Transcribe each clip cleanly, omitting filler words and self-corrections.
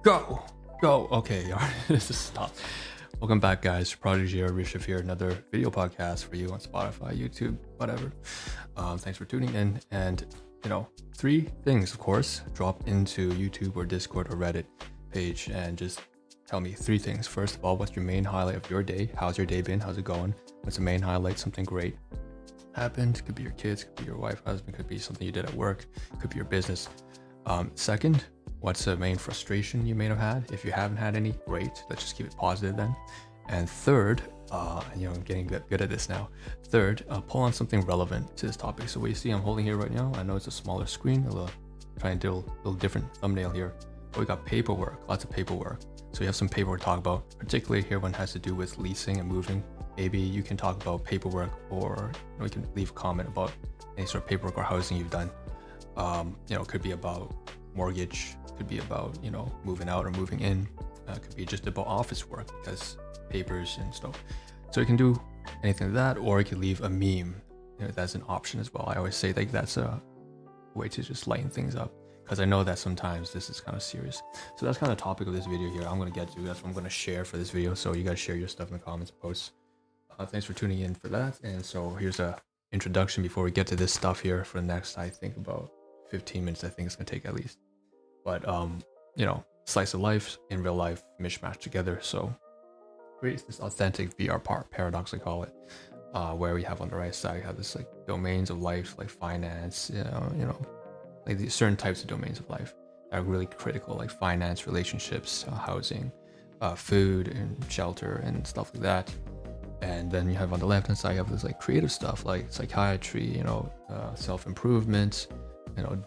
Go! Go! Okay, this is stop. Welcome back, guys. Prodigy or Rishiv here, another video podcast for you on Spotify, YouTube, whatever. Thanks for tuning in. And, three things, of course. Drop into YouTube or Discord or Reddit page and just tell me three things. First of all, what's your main highlight of your day? How's your day been? How's it going? What's the main highlight? Something great happened. Could be your kids, could be your wife, husband, could be something you did at work, could be your business. Second, what's the main frustration you may have had? If you haven't had any, great. Let's just keep it positive then. And third, I'm getting good at this now. Third, pull on something relevant to this topic. So what you see I'm holding here right now, I know it's a smaller screen, try and do a little different thumbnail here. But we got paperwork, lots of paperwork. So we have some paperwork to talk about, particularly here when it has to do with leasing and moving. Maybe you can talk about paperwork, or we can leave a comment about any sort of paperwork or housing you've done. It could be about mortgage, could be about, moving out or moving in, could be just about office work because papers and stuff. So you can do anything like that, or you can leave a meme. That's an option as well. I always say that's a way to just lighten things up, because I know that sometimes this is kind of serious. So that's kind of the topic of this video here. I'm going to get to, that's what I'm going to share for this video. So you guys share your stuff in the comments and posts. Thanks for tuning in for that. And so here's a introduction before we get to this stuff here for the next, I think about 15 minutes. I think it's going to take at least. But, slice of life in real life mishmash together. So creates this authentic VR paradox, I call it, where we have on the right side, you have this like domains of life, like finance, like these certain types of domains of life that are really critical, like finance, relationships, housing, food and shelter and stuff like that. And then you have on the left hand side, you have this like creative stuff like psychiatry, self-improvement,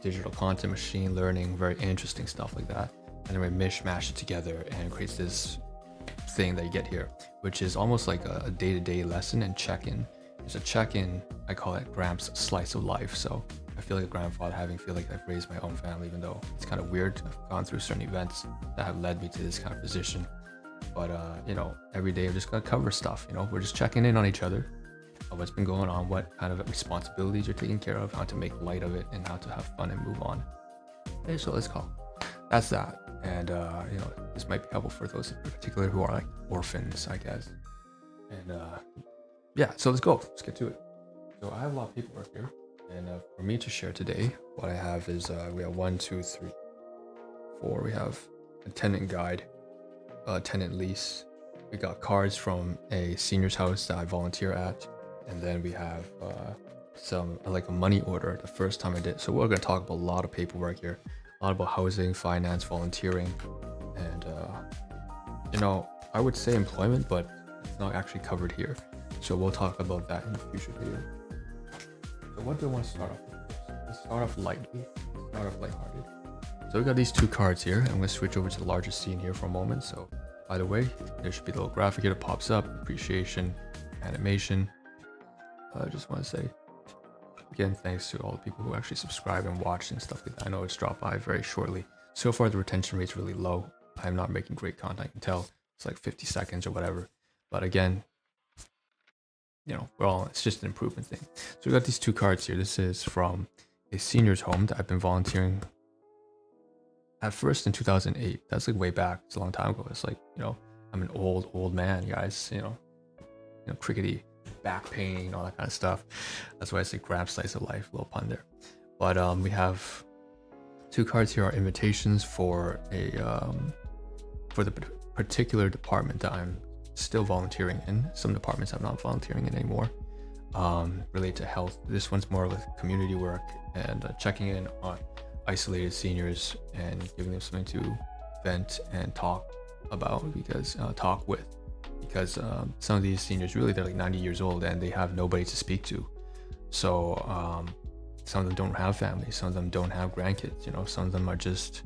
digital content, machine learning, very interesting stuff like that. And then we mishmash it together and it creates this thing that you get here, which is almost like a day-to-day lesson and check-in. It's a check-in, I call it Gramps slice of life. So I feel like a grandfather, feel like I've raised my own family, even though it's kind of weird to have gone through certain events that have led me to this kind of position. But, every day I'm just gonna cover stuff, we're just checking in on each other, what's been going on, what kind of responsibilities you're taking care of, how to make light of it, and how to have fun and move on. Okay, so let's call. That's that. And, this might be helpful for those in particular who are like orphans, I guess. And, so let's go. Let's get to it. So I have a lot of paperwork here. And for me to share today, what I have is we have 1, 2, 3, 4. We have a tenant guide, tenant lease. We got cards from a senior's house that I volunteer at. And then we have some like a money order the first time I did. So we're going to talk about a lot of paperwork here, a lot about housing, finance, volunteering, and I would say employment, but it's not actually covered here. So we'll talk about that in the future video. So what do I want to start off with? Let's start off lightly. Start off lighthearted. So we got these two cards here. I'm going to switch over to the larger scene here for a moment. So by the way, there should be a little graphic here that pops up, appreciation, animation. I just want to say, again, thanks to all the people who actually subscribe and watch and stuff like that. I know it's dropped by very shortly. So far, the retention rate's really low. I'm not making great content, I can tell. It's like 50 seconds or whatever. But again, it's just an improvement thing. So we got these two cards here. This is from a senior's home that I've been volunteering at first in 2008. That's like way back. It's a long time ago. It's like, I'm an old man, guys, crickety back pain, all that kind of stuff. That's why I say grab slice of life, little pun there. But we have two cards here are invitations for for the particular department that I'm still volunteering in. Some departments I'm not volunteering in anymore, related to health. This one's more with community work and checking in on isolated seniors and giving them something to vent and talk about, because some of these seniors, really, they're like 90 years old and they have nobody to speak to. So some of them don't have families, some of them don't have grandkids, some of them are just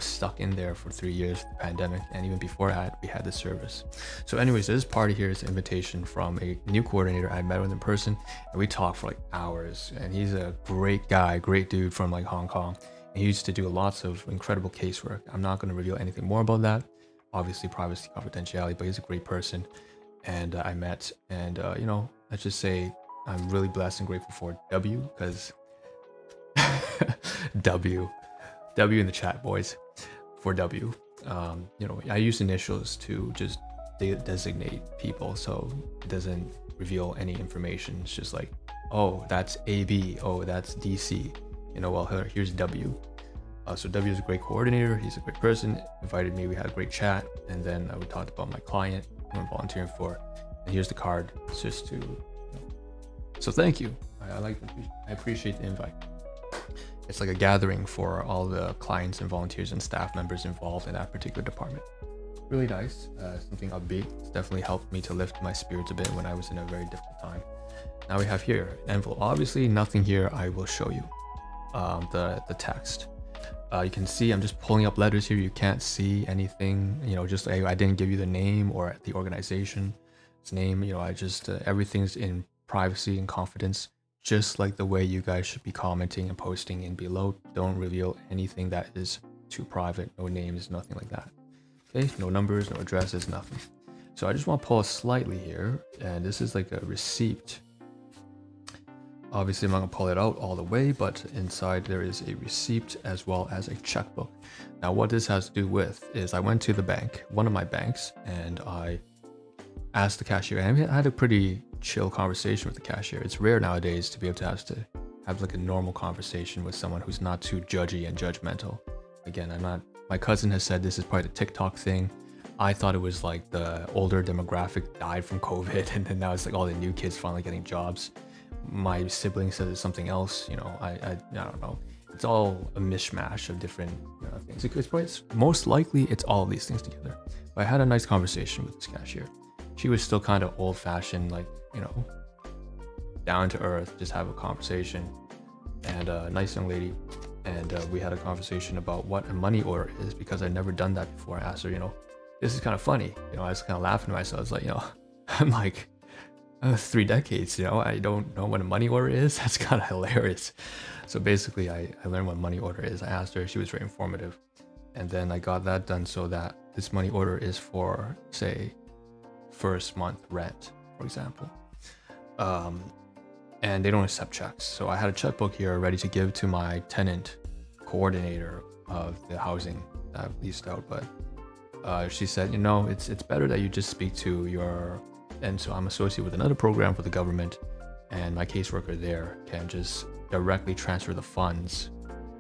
stuck in there for 3 years of the pandemic, and even before that we had the service. So anyways, this party here is an invitation from a new coordinator. I met with him in person and we talked for like hours, and he's a great guy, great dude from like Hong Kong, and he used to do lots of incredible casework. I'm not going to reveal anything more about that, obviously privacy, confidentiality, but he's a great person. And I met, and let's just say I'm really blessed and grateful for W, because W in the chat, boys, for W. I use initials to just designate people, so it doesn't reveal any information. It's just like, oh, that's AB, oh, that's DC. Well, here's W. So W is a great coordinator. He's a great person. Invited me. We had a great chat, and then we talked about my client who I'm volunteering for. And here's the card. It's just to. So thank you. I appreciate the invite. It's like a gathering for all the clients and volunteers and staff members involved in that particular department. Really nice. Something upbeat. It's definitely helped me to lift my spirits a bit when I was in a very difficult time. Now we have here an envelope. Obviously, nothing here. I will show you the text. You can see I'm just pulling up letters here. You can't see anything. Just I didn't give you the name or the organization's name. I just everything's in privacy and confidence. Just like the way you guys should be commenting and posting in below. Don't reveal anything that is too private. No names, nothing like that. Okay, no numbers, no addresses, nothing. So I just want to pause slightly here, and this is like a receipt. Obviously, I'm not gonna pull it out all the way, but inside there is a receipt as well as a checkbook. Now, what this has to do with is I went to the bank, one of my banks, and I asked the cashier, and I had a pretty chill conversation with the cashier. It's rare nowadays to be able to have like a normal conversation with someone who's not too judgy and judgmental. Again, my cousin has said this is probably the TikTok thing. I thought it was like the older demographic died from COVID, and then now it's like all the new kids finally getting jobs. My sibling said it's something else. I don't know. It's all a mishmash of different things. It's most likely it's all of these things together. But I had a nice conversation with this cashier. She was still kind of old-fashioned, like down to earth, just have a conversation, and a nice young lady. And we had a conversation about what a money order is, because I'd never done that before. I asked her, this is kind of funny. I was kind of laughing to myself. I was like, I'm like 3 decades, I don't know what a money order is. That's kind of hilarious. So basically, I learned what money order is. I asked her. She was very informative. And then I got that done so that this money order is for, say, first month rent, for example. And they don't accept checks. So I had a checkbook here ready to give to my tenant coordinator of the housing that I've leased out. But she said, it's better that you just speak to your... And so I'm associated with another program for the government, and my caseworker there can just directly transfer the funds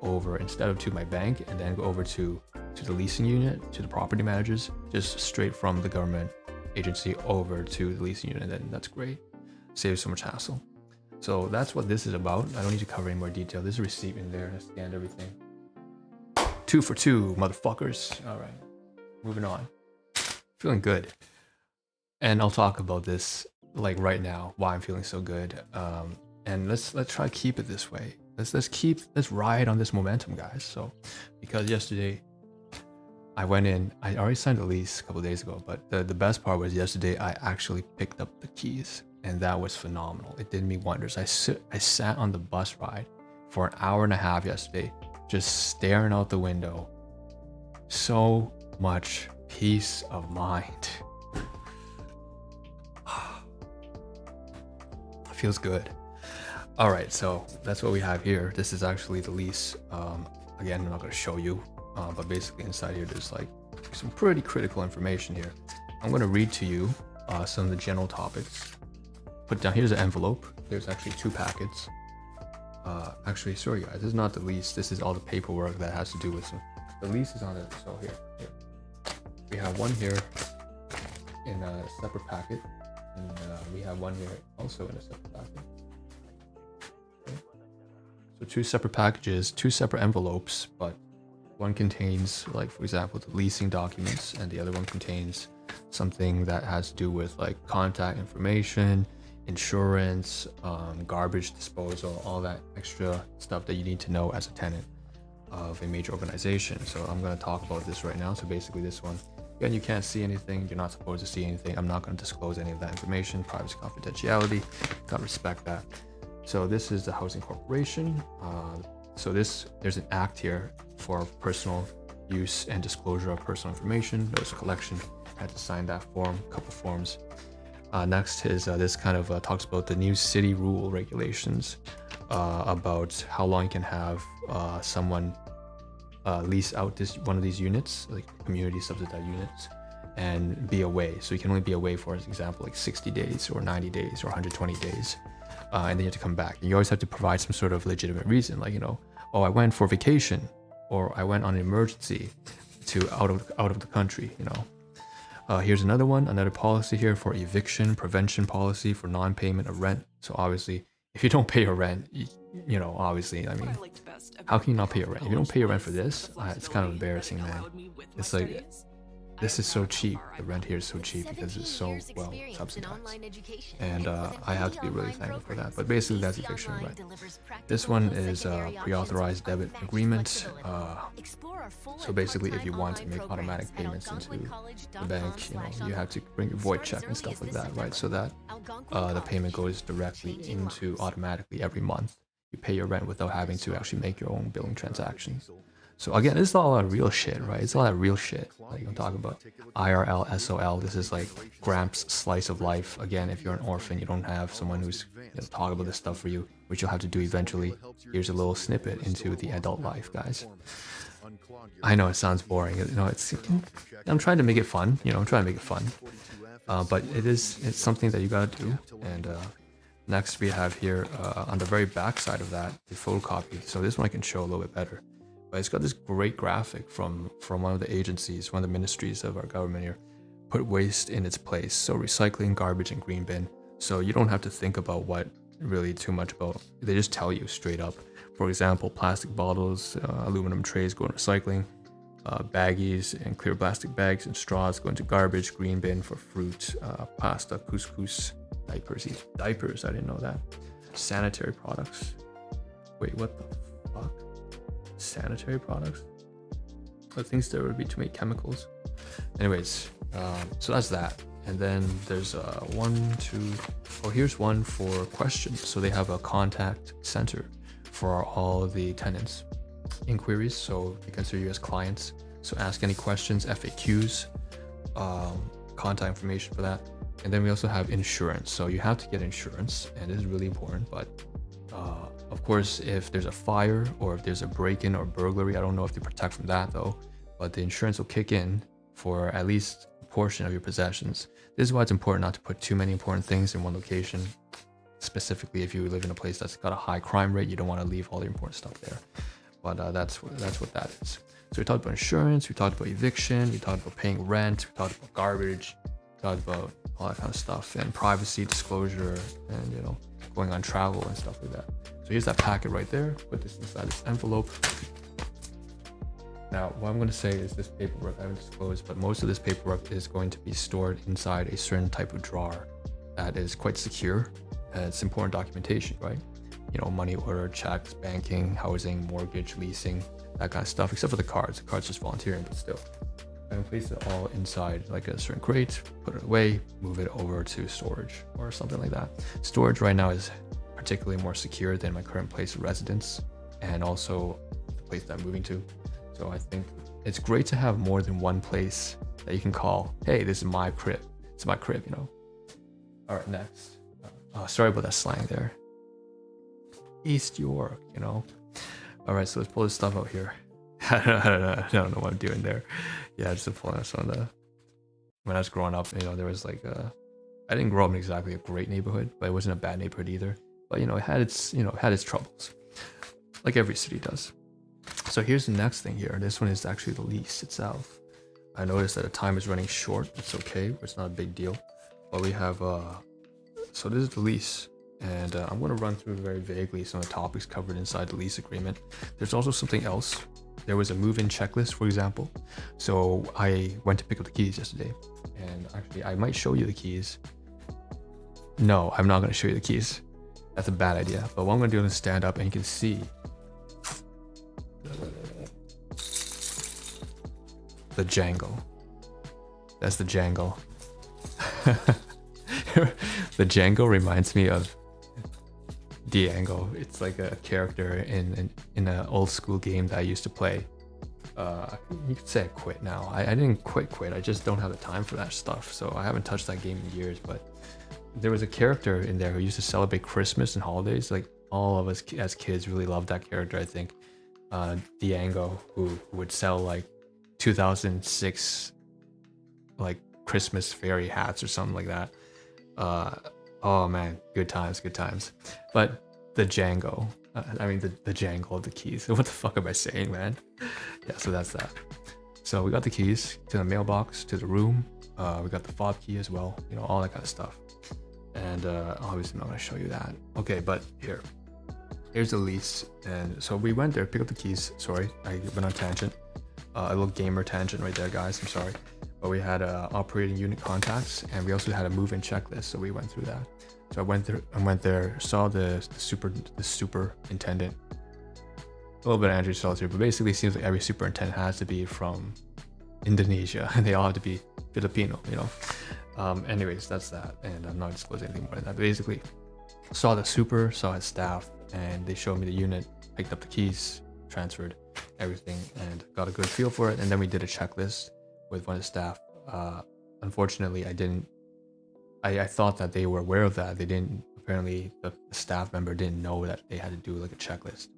over, instead of to my bank and then go over to the leasing unit, to the property managers, just straight from the government agency over to the leasing unit. And then that's great. Saves so much hassle. So that's what this is about. I don't need to cover any more detail. There's a receipt in there. I scanned everything. 2 for 2, motherfuckers. All right, moving on. Feeling good. And I'll talk about this like right now, why I'm feeling so good. And let's try to keep it this way. Let's ride on this momentum, guys. So, because yesterday I went in, I already signed a lease a couple of days ago, but the best part was yesterday I actually picked up the keys, and that was phenomenal. It did me wonders. I sat on the bus ride for an hour and a half yesterday, just staring out the window. So much peace of mind. Feels good. All right, so that's what we have here. This is actually the lease. Again, I'm not going to show you, but basically inside here there's like some pretty critical information here. I'm going to read to you some of the general topics. Put down, here's an envelope. There's actually 2 packets. Actually, sorry guys, this is not the lease. This is all the paperwork that has to do with some. The lease is on it. So here we have one here in a separate packet. And we have one here also in a separate packet. Okay. So 2 separate packages, 2 separate envelopes, but one contains, like, for example, the leasing documents, and the other one contains something that has to do with like contact information, insurance, garbage disposal, all that extra stuff that you need to know as a tenant of a major organization. So I'm going to talk about this right now. So basically this one, again, you can't see anything. You're not supposed to see anything. I'm not going to disclose any of that information. Privacy, confidentiality. Gotta respect that. So this is the housing corporation. So there's an act here for personal use and disclosure of personal information. Notice collection. I had to sign that form, a couple forms. Next is this kind of talks about the new city rule regulations about how long you can have someone lease out one of these units, like community subsidized units, and be away. So you can only be away for, as example, like 60 days or 90 days or 120 days, and then you have to come back. And you always have to provide some sort of legitimate reason, like, you know, oh, I went for vacation, or I went on an emergency to out of the country, you know. Here's another one, another policy here for eviction prevention policy for non-payment of rent. So obviously, if you don't pay your rent, you know, obviously, I mean, how can you not pay your rent? If you don't pay your rent for this, it's kind of embarrassing, man. It's like, this is so cheap. The rent here is so cheap because it's so well subsidized. And I have to be really thankful for that. But basically, that's eviction rent. This one is pre-authorized debit agreement. So basically, if you want to make automatic payments into the bank, you know, you have to bring your void check and stuff like that, right? So that the payment goes directly into automatically every month. You pay your rent without having to actually make your own billing transaction. So again, this is all that real shit, right? It's all that real shit. Like I'm talking about IRL-SOL. This is like Gramps' slice of life. Again, if you're an orphan, you don't have someone who's gonna talk about this stuff for you, which you'll have to do eventually. Here's a little snippet into the adult life, guys. I know it sounds boring. You know, I'm trying to make it fun. You know, I'm trying to make it fun. But it's something that you gotta do. And next we have here on the very back side of that, the photocopy. So this one I can show a little bit better. But it's got this great graphic from one of the agencies, one of the ministries of our government here. Put waste in its place. So recycling, garbage, and green bin. So you don't have to think about what really too much about. They just tell you straight up. For example, plastic bottles, aluminum trays go in recycling. Baggies and clear plastic bags and straws go into garbage. Green bin for fruit, pasta, couscous, diapers. Diapers, I didn't know that. Sanitary products. Wait, what the fuck? Sanitary products? I think there would be too many chemicals. Anyways, so that's that. And then there's here's one for questions. So they have a contact center for all the tenants. Inquiries, so they consider you as clients. So ask any questions, FAQs, contact information for that. And then we also have insurance. So you have to get insurance, and this is really important. But of course, if there's a fire or if there's a break-in or burglary, I don't know if they protect from that though, but the insurance will kick in for at least a portion of your possessions. This is why it's important not to put too many important things in one location. Specifically, if you live in a place that's got a high crime rate, you don't want to leave all the important stuff there. But that's what that is. So we talked about insurance, we talked about eviction, we talked about paying rent, we talked about garbage, we talked about all that kind of stuff, and privacy, disclosure, and, you know, going on travel and stuff like that. So here's that packet right there. Put this inside this envelope. Now, what I'm going to say is this paperwork I haven't disclosed, but most of this paperwork is going to be stored inside a certain type of drawer that is quite secure. It's important documentation, right? You know, money order, checks, banking, housing, mortgage, leasing, that kind of stuff, except for the cards. The cards just volunteering, but still. And place it all inside like a certain crate, put it away, move it over to storage or something like that. Storage right now is particularly more secure than my current place of residence and also the place that I'm moving to. So I think it's great to have more than one place that you can call, hey, this is my crib. It's my crib, you know. All right, next. Sorry about that slang there. East York, you know. All right, so let's pull this stuff out here. I don't know what I'm doing there. Yeah, just pulling out some of the. When I was growing up, you know, there was like I didn't grow up in exactly a great neighborhood, but it wasn't a bad neighborhood either. But you know, it had its troubles, like every city does. So here's the next thing here. This one is actually the lease itself. I noticed that the time is running short. It's okay. It's not a big deal. But we have so this is the lease. And I'm going to run through very vaguely some of the topics covered inside the lease agreement. There's also something else. There was a move-in checklist, for example. So I went to pick up the keys yesterday. And actually, I might show you the keys. No, I'm not going to show you the keys. That's a bad idea. But what I'm going to do is stand up and you can see the Django. That's the Django. The Django reminds me of Diango. It's like a character in an old school game that I used to play. You could say I quit now. I didn't quit. I just don't have the time for that stuff. So I haven't touched that game in years. But there was a character in there who used to celebrate Christmas and holidays. Like all of us as kids really loved that character, I think. Diango, who would sell like 2006 like Christmas fairy hats or something like that. Oh man, good times. But the Django, the jangle of the keys. What the fuck am I saying, man? Yeah, so that's that. So we got the keys to the mailbox, to the room. We got the fob key as well, all that kind of stuff. And obviously I'm not gonna show you that. Okay, but here's the lease. And so we went there, picked up the keys. Sorry, I went on tangent. A little gamer tangent right there, guys. I'm sorry. But we had operating unit contacts, and we also had a move-in checklist. So we went through that. So I went there, saw the superintendent. A little bit of Andrew Schultz here, but basically it seems like every superintendent has to be from Indonesia, and they all have to be Filipino, Anyways, that's that, and I'm not disclosing anything more than that. But basically, saw his staff, and they showed me the unit, picked up the keys, transferred everything, and got a good feel for it. And then we did a checklist with one of the staff. Unfortunately, I thought that they were aware of that. They didn't. Apparently, the staff member didn't know that they had to do like a checklist.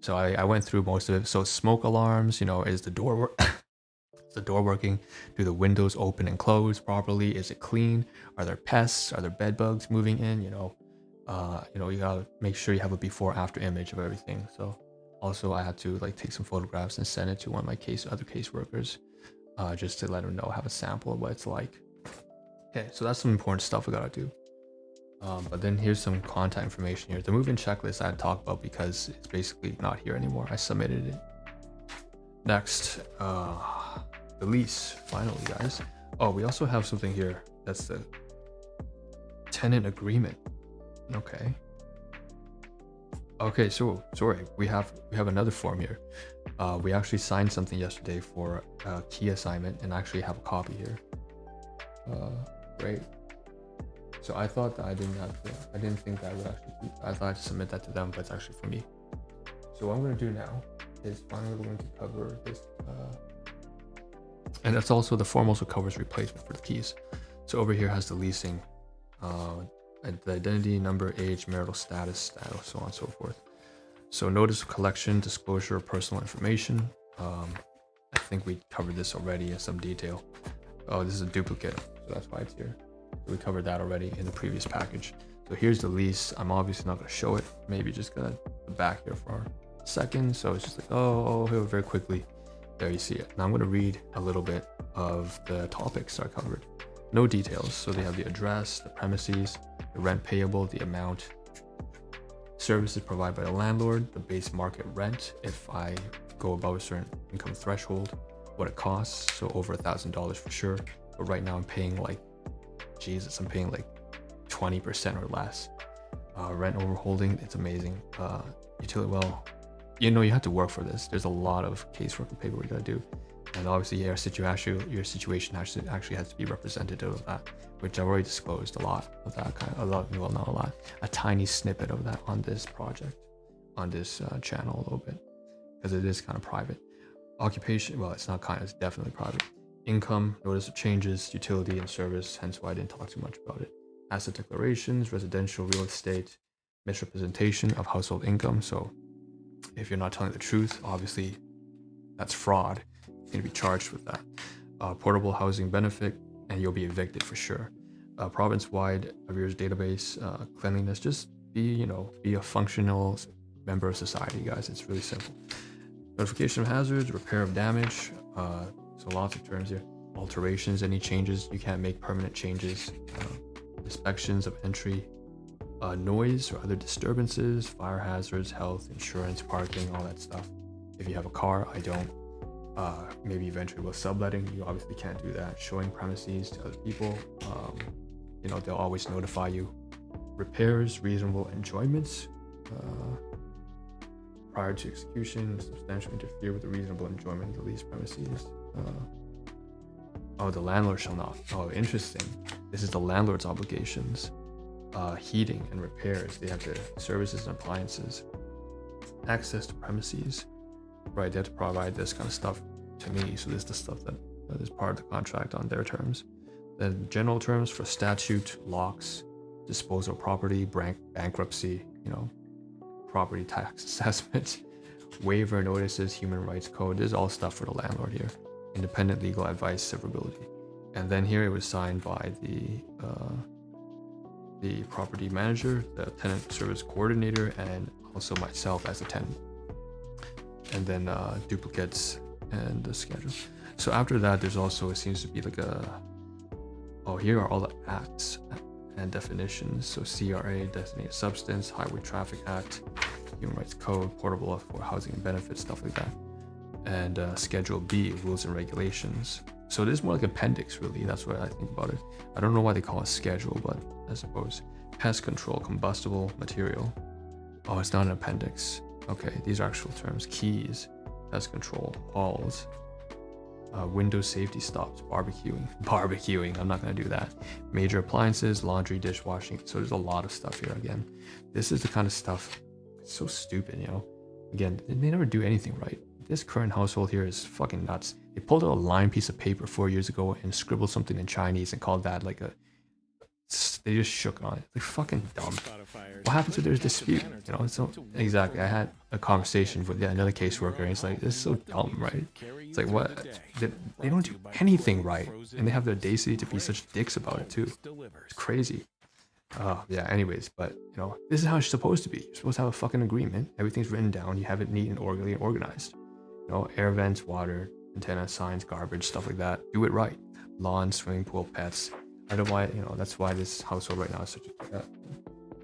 So I went through most of it. So smoke alarms, is the door is the door working? Do the windows open and close properly? Is it clean? Are there pests? Are there bed bugs moving in? You gotta make sure you have a before after image of everything. So also I had to like take some photographs and send it to one of my other caseworkers, just to let them know, have a sample of what it's like. Okay, so that's some important stuff we gotta do. But then here's some contact information here. The move-in checklist I had talked about because it's basically not here anymore. I submitted it. Next, the lease, finally, guys. Oh, we also have something here. That's the tenant agreement. Okay, so sorry, we have another form here. We actually signed something yesterday for a key assignment, and I actually have a copy here. Great. So I thought that I didn't think that I would actually I thought I'd submit that to them, but it's actually for me. So what I'm going to do now is finally we're going to cover this, and that's also the form also covers replacement for the keys. So over here has the leasing, the identity, number, age, marital status, so on and so forth. So notice of collection, disclosure of personal information. I think we covered this already in some detail. Oh, this is a duplicate, so that's why it's here. We covered that already in the previous package. So here's the lease. I'm obviously not going to show it. Maybe just gonna back here for a second. So it's just like, oh, here very quickly. There you see it. Now I'm going to read a little bit of the topics I covered. No details. So they have the address, the premises, the rent payable, the amount, services provided by the landlord, the base market rent if I go above a certain income threshold, what it costs. So over $1,000 for sure. But right now I'm paying like, Jesus, I'm paying like 20% or less. Rent overholding, it's amazing. Utility, well, you have to work for this. There's a lot of casework and paperwork you gotta do. And obviously your situation actually has to be representative of that, which I've already disclosed a lot of that a tiny snippet of that on this project, on this channel a little bit, because it is kind of private. Occupation, well, it's not kind of, it's definitely private. Income, notice of changes, utility and service, hence why I didn't talk too much about it. Asset declarations, residential real estate, misrepresentation of household income. So if you're not telling the truth, obviously that's fraud. You're going to be charged with that. Portable housing benefit, and you'll be evicted for sure. Province-wide arrears database, cleanliness, just be a functional member of society, guys. It's really simple. Notification of hazards, repair of damage, so lots of terms here. Alterations, any changes, you can't make permanent changes. Inspections of entry, noise or other disturbances, fire hazards, health, insurance, parking, all that stuff. If you have a car, I don't. Maybe eventually with subletting, you obviously can't do that. Showing premises to other people, they'll always notify you. Repairs, reasonable enjoyments, prior to execution, substantially interfere with the reasonable enjoyment of the leased premises. The landlord shall not. Oh, interesting. This is the landlord's obligations. Heating and repairs. They have the services and appliances. Access to premises. Right, they have to provide this kind of stuff to me. So this is the stuff that is part of the contract on their terms. Then general terms for statute, locks, disposal of property, bankruptcy, property tax assessment, waiver notices, human rights code. This is all stuff for the landlord here. Independent legal advice, severability. And then here it was signed by the property manager, the tenant service coordinator, and also myself as a tenant. And then duplicates and the schedule. So after that, there's also, it seems to be like here are all the acts and definitions. So CRA, designated substance, Highway Traffic Act, Human Rights Code, Portable for Housing and Benefits, stuff like that. And Schedule B, rules and regulations. So this is more like appendix, really. That's what I think about it. I don't know why they call it schedule, but I suppose. Pest control, combustible material. Oh, it's not an appendix. Okay, these are actual terms. Keys, pest control, halls, window safety stops, barbecuing. I'm not gonna do that. Major appliances, laundry, dishwashing. So there's a lot of stuff here. Again, this is the kind of stuff. It's so stupid, you know. Again, they never do anything right. This current household here is fucking nuts. They pulled out a lined piece of paper 4 years ago and scribbled something in Chinese and called that like they just shook on it. They're fucking dumb. What happens if there's a dispute? You know, so exactly. I had a conversation with another caseworker, and it's like, this is so dumb, right? It's like, what? They don't do anything right, and they have the audacity to be such dicks about it too. It's crazy. Yeah. Anyways, but you know, this is how it's supposed to be. You're supposed to have a fucking agreement. Everything's written down. You have it neat and orderly and organized. You know, air vents, water, antenna, signs, garbage, stuff like that. Do it right. Lawn, swimming pool, pets. I don't know why, you know, that's why this household right now is such a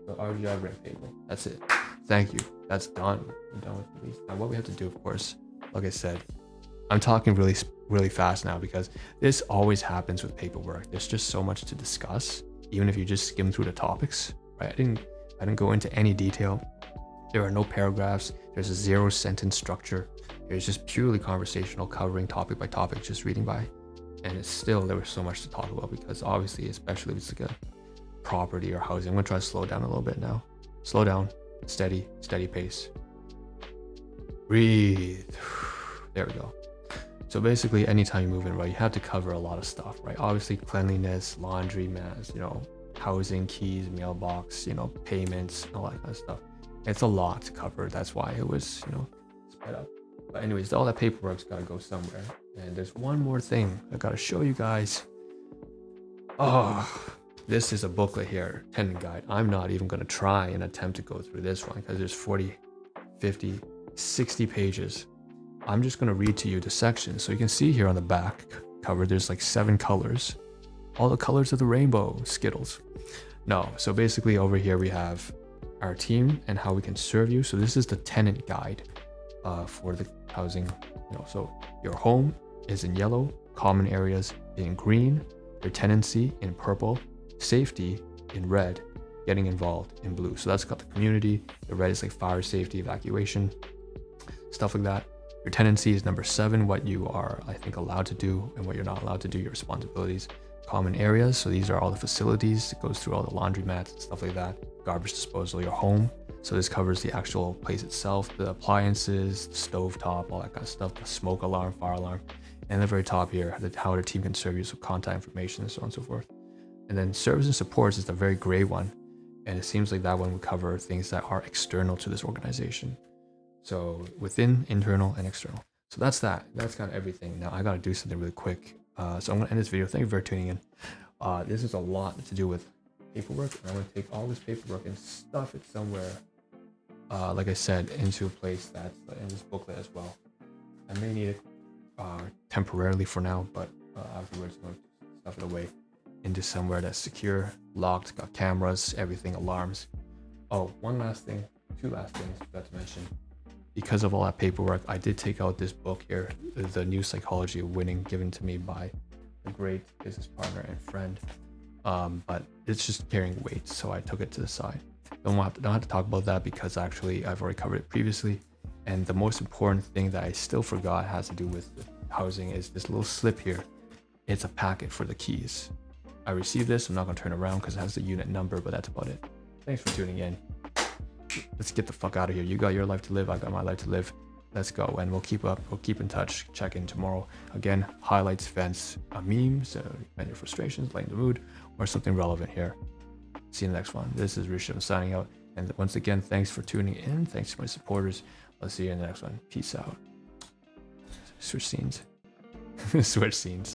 so RGI rent paper. That's it. Thank you. That's done. I'm done with the lease. Now what we have to do, of course, like I said, I'm talking really fast now because this always happens with paperwork. There's just so much to discuss, even if you just skim through the topics, right? I didn't go into any detail. There are no paragraphs. There's a 0-sentence structure. It's just purely conversational, covering topic by topic, just reading by. And it's still, there was so much to talk about because obviously, especially if it's like a property or housing, I'm gonna try to slow down a little bit now. Slow down, steady pace. Breathe. There we go. So basically, anytime you move in, right, you have to cover a lot of stuff, right? Obviously, cleanliness, laundry, mess, you know, housing, keys, mailbox, you know, payments, all that kind of stuff. It's a lot to cover. That's why it was, you know, sped up. But anyways, all that paperwork's gotta go somewhere. And there's one more thing I gotta show you guys. Oh, this is a booklet here, tenant guide. I'm not even gonna try and attempt to go through this one because there's 40, 50, 60 pages. I'm just gonna read to you the sections. So you can see here on the back cover, there's like 7 colors. All the colors of the rainbow, Skittles. No, so basically over here we have our team and how we can serve you. So this is the tenant guide for the housing, you know, so your home is in yellow, common areas in green, your tenancy in purple, safety in red, getting involved in blue. So that's got the community. The red is like fire safety, evacuation, stuff like that. Your tenancy is number 7, what you are, I think, allowed to do and what you're not allowed to do, your responsibilities. Common areas, so these are all the facilities. It goes through all the laundromats and stuff like that. Garbage disposal, your home. So this covers the actual place itself, the appliances, the stove top, all that kind of stuff, the smoke alarm, fire alarm. And the very top here, how the team can serve you, so contact information and so on and so forth. And then service and supports is the very gray one. And it seems like that one would cover things that are external to this organization. So within, internal, and external. So that's that. That's kind of everything. Now I got to do something really quick. So I'm going to end this video. Thank you for tuning in. This is a lot to do with paperwork. I'm going to take all this paperwork and stuff it somewhere, like I said, into a place that's in this booklet as well. I may need it temporarily for now, but afterwards I'm going to stuff it away into somewhere that's secure, locked, got cameras, everything, alarms. Oh, one last thing, 2 last things I forgot to mention. Because of all that paperwork, I did take out this book here, The New Psychology of Winning, given to me by a great business partner and friend. But it's just carrying weight, so I took it to the side. Don't have to talk about that because actually I've already covered it previously. And the most important thing that I still forgot has to do with housing is this little slip here. It's a packet for the keys. I received this. I'm not going to turn around because it has the unit number, but that's about it. Thanks for tuning in. Let's get the fuck out of here. You got your life to live. I got my life to live. Let's go. And we'll keep up. We'll keep in touch. Check in tomorrow. Again, highlights, vents, memes, vent your frustrations, lighten the mood, or something relevant here. See you in the next one. This is Rishabh signing out. And once again, thanks for tuning in. Thanks to my supporters. I'll see you in the next one. Peace out. Switch scenes. Switch scenes.